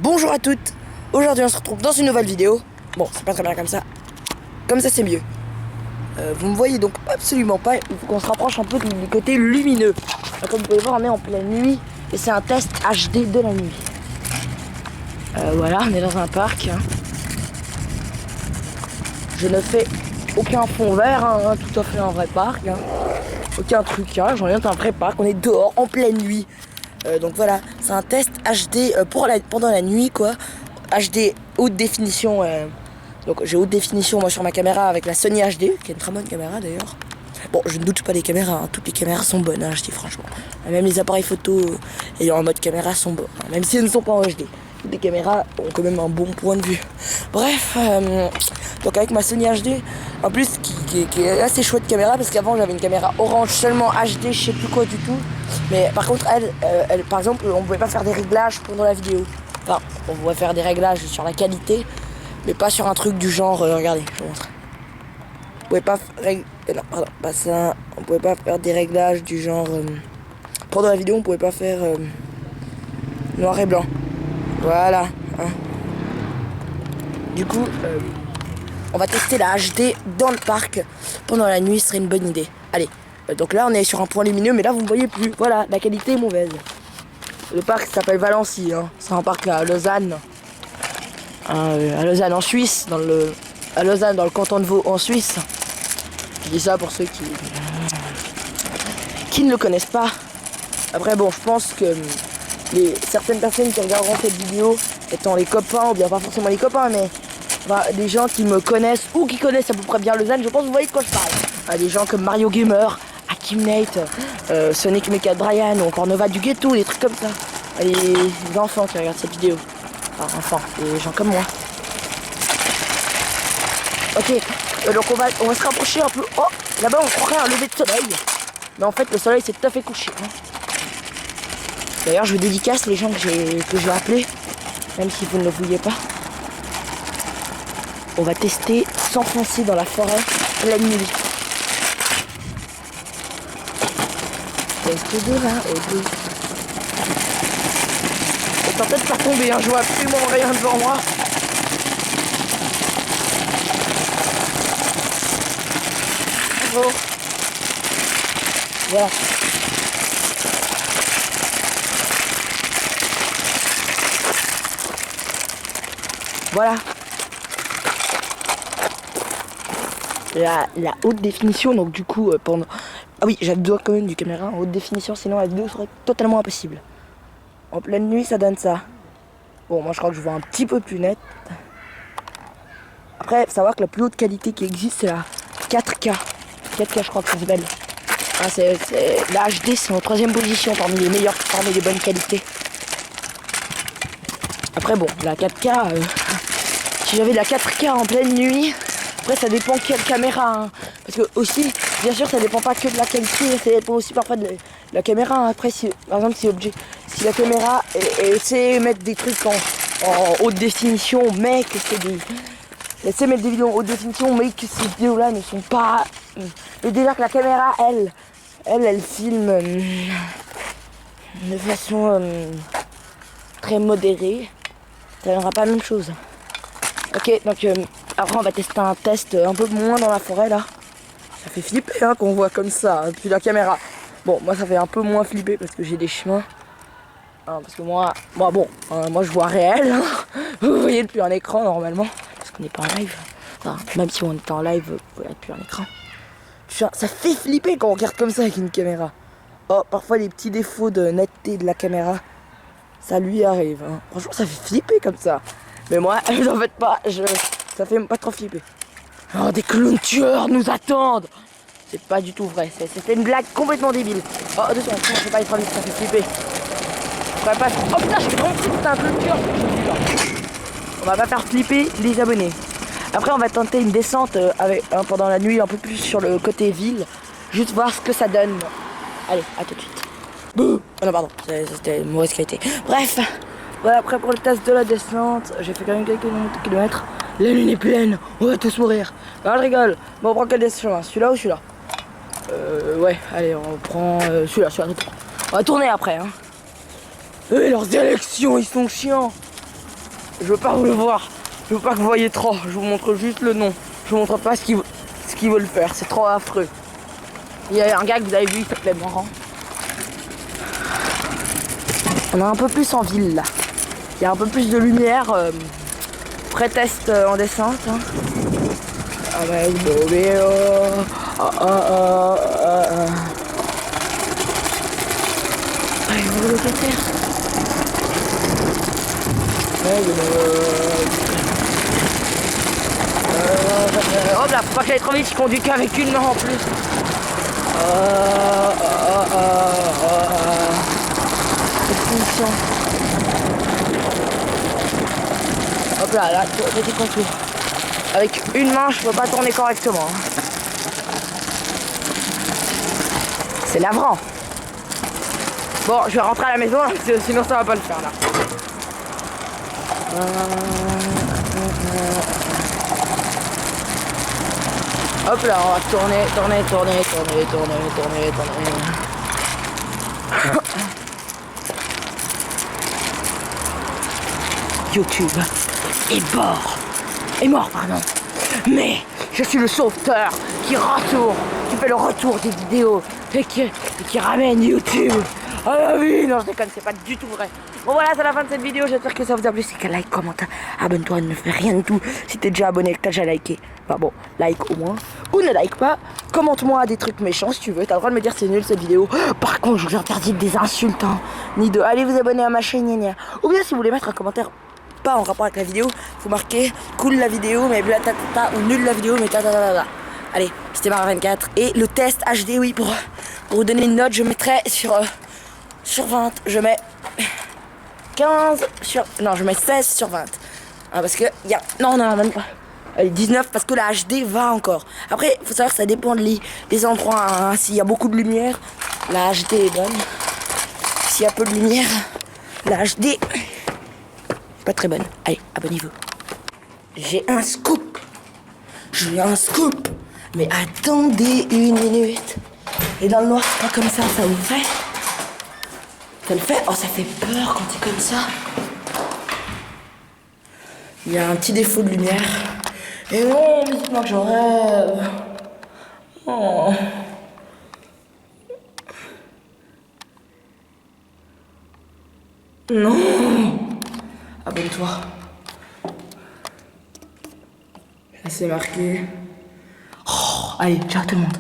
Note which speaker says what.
Speaker 1: Bonjour à toutes. Aujourd'hui on se retrouve dans une nouvelle vidéo. Bon, c'est pas très bien comme ça. Comme ça c'est mieux. Vous me voyez donc absolument pas. Il faut qu'on se rapproche un peu du côté lumineux. Comme vous pouvez voir, on est en pleine nuit. Et c'est un test HD de la nuit. Voilà, on est dans un parc. Je ne fais aucun fond vert, tout à fait un vrai parc. Aucun trucage, on est dans un vrai parc. On est dehors en pleine nuit. Donc voilà, c'est un test HD pendant la nuit quoi. HD haute définition. Donc j'ai haute définition moi sur ma caméra avec la Sony HD, qui est une très bonne caméra d'ailleurs. Bon, je ne doute pas des caméras, toutes les caméras sont bonnes, je dis franchement. Même les appareils photo ayant en mode caméra sont bons, même si elles ne sont pas en HD. Toutes les caméras ont quand même un bon point de vue. Bref, donc avec ma Sony HD, en plus qui est assez chouette caméra, parce qu'avant j'avais une caméra orange seulement HD, je sais plus quoi du tout. Mais par contre elle par exemple, on pouvait pas faire des réglages pendant la vidéo. Enfin, on pouvait faire des réglages sur la qualité, mais pas sur un truc du genre, regardez, je vous montre. On pouvait pas non, pardon, pas ça. On pouvait pas faire des réglages du genre pendant la vidéo, on pouvait pas faire noir et blanc. Voilà. Du coup, on va tester la HD dans le parc pendant la nuit, ce serait une bonne idée. Allez, donc là on est sur un point lumineux, mais là vous ne voyez plus. Voilà, la qualité est mauvaise. Le parc s'appelle Valency, c'est un parc à Lausanne. À Lausanne en Suisse, à Lausanne dans le canton de Vaud en Suisse. Je dis ça pour ceux qui ne le connaissent pas. Après bon, je pense que certaines personnes qui regarderont cette vidéo étant les copains, ou bien pas forcément les copains, mais des gens qui me connaissent ou qui connaissent à peu près bien Lausanne, je pense que vous voyez de quoi je parle. Des gens comme Mario Gamer, Akimnate, Sonic Mecha Brian ou encore Nova du Ghetto, des trucs comme ça. Les enfants qui regardent cette vidéo. Enfin, enfants, les gens comme moi. Ok, donc on va se rapprocher un peu. Oh, là-bas on croirait un lever de soleil. Mais en fait le soleil s'est tout à fait couché. D'ailleurs je dédicace les gens que j'ai appelés, même si vous ne le vouliez pas. On va tester s'enfoncer dans la forêt la nuit. Test de là, au 2. Je vais peut-être faire tomber, je vois absolument rien devant moi. Bravo. Voilà. Voilà. La haute définition, donc du coup, pendant... Ah oui, j'avais besoin quand même du caméra en haute définition, sinon la vidéo serait totalement impossible. En pleine nuit, ça donne ça. Bon, moi je crois que je vois un petit peu plus net. Après, faut savoir que la plus haute qualité qui existe, c'est la 4K. 4K, je crois que ça s'appelle. La HD, c'est en 3ème position parmi les meilleures, parmi les bonnes qualités. Après, bon, la 4K, si j'avais de la 4K en pleine nuit, après ça dépend quelle caméra. Parce que aussi, bien sûr, ça dépend pas que de la qualité, ça dépend aussi parfois de la caméra. Après, par exemple, si la caméra essaie de mettre des trucs en haute définition, mais que c'est des... Essaie de mettre des vidéos en haute définition, mais que ces vidéos-là ne sont pas... Et déjà que la caméra, elle filme de façon très modérée. Ça donnera pas la même chose. Ok, donc après on va tester un test un peu moins dans la forêt là. Ça fait flipper qu'on voit comme ça depuis la caméra. Bon, moi ça fait un peu moins flipper parce que j'ai des chemins. Parce que moi je vois réel. Vous voyez depuis un écran normalement. Parce qu'on n'est pas en live. Même si on était en live, vous voyez depuis un écran. Ça fait flipper quand on regarde comme ça avec une caméra. Oh, parfois les petits défauts de netteté de la caméra, ça lui arrive. Franchement, ça fait flipper comme ça. Mais moi, n'en faites pas, ça fait pas trop flipper. Oh, des clowns tueurs nous attendent. C'est pas du tout vrai, c'était une blague complètement débile. Oh, attention, je vais pas être vite, ça fait flipper. Oh putain, je suis vraiment que c'était un clown tueur. On va pas faire flipper les abonnés. Après, on va tenter une descente pendant la nuit, un peu plus sur le côté ville. Juste voir ce que ça donne. Allez, à tout de suite. Bouh. Oh non, pardon, c'était une mauvaise qualité. Bref, voilà, après pour le test de la descente, j'ai fait quand même quelques kilomètres. La lune est pleine, on va tous mourir. Non, je rigole. Bon, on prend quel chemin, celui-là ou celui-là? Ouais, allez, on prend celui-là. On va tourner après, Et leurs élections, ils sont chiants. Je veux pas vous le voir. Je veux pas que vous voyez trop. Je vous montre juste le nom. Je vous montre pas ce qu'ils veulent faire. C'est trop affreux. Il y a un gars que vous avez vu, il s'appelait Morand. On est un peu plus en ville là. Il y a un peu plus de lumière. Pré-test en descente. Hein. Avec Bobéo. Allez, on va le locataire. Hop là, faut pas que j'aille trop vite, je conduis qu'avec une main en plus. Hop là, petit contour. Avec une main, je peux pas tourner correctement. C'est navrant. Bon, je vais rentrer à la maison, sinon ça va pas le faire là. Hop là, on va tourner. YouTube est mort, pardon. Mais je suis le sauveteur qui fait le retour des vidéos et qui ramène YouTube à la vie. Non, je déconne, c'est pas du tout vrai. Bon voilà, c'est la fin de cette vidéo, j'espère que ça vous a plu. Si c'est like, commente, abonne-toi, ne fais rien de tout. Si t'es déjà abonné et que t'as déjà liké, bah bon, like au moins. Ou ne like pas, commente-moi des trucs méchants si tu veux. T'as le droit de me dire c'est nul cette vidéo. Par contre, je vous interdis des insultes, hein, ni de aller vous abonner à ma chaîne, gna gna. Ou bien si vous voulez mettre un commentaire pas en rapport avec la vidéo, faut marquer cool la vidéo, mais blatatata, ou nul la vidéo, mais ta. Allez, c'était Mara24. Et le test HD, oui, pour vous donner une note, je mettrai sur 20, je mets 15 sur... Non, je mets 16 sur 20. Ah, parce que il y a... Non, même pas. Allez, 19 parce que la HD va encore. Après, il faut savoir que ça dépend des endroits. Hein. S'il y a beaucoup de lumière, la HD est bonne. S'il y a peu de lumière, la HD pas très bonne. Allez, abonnez-vous. J'ai un scoop. Mais attendez une minute. Et dans le noir, c'est pas comme ça vous fait. Ça le fait. Oh, ça fait peur quand c'est comme ça. Il y a un petit défaut de lumière. Et non, mais dites-moi que j'en rêve. Oh. Non. Abonne-toi. Là, c'est marqué. Oh, allez, ciao tout le monde.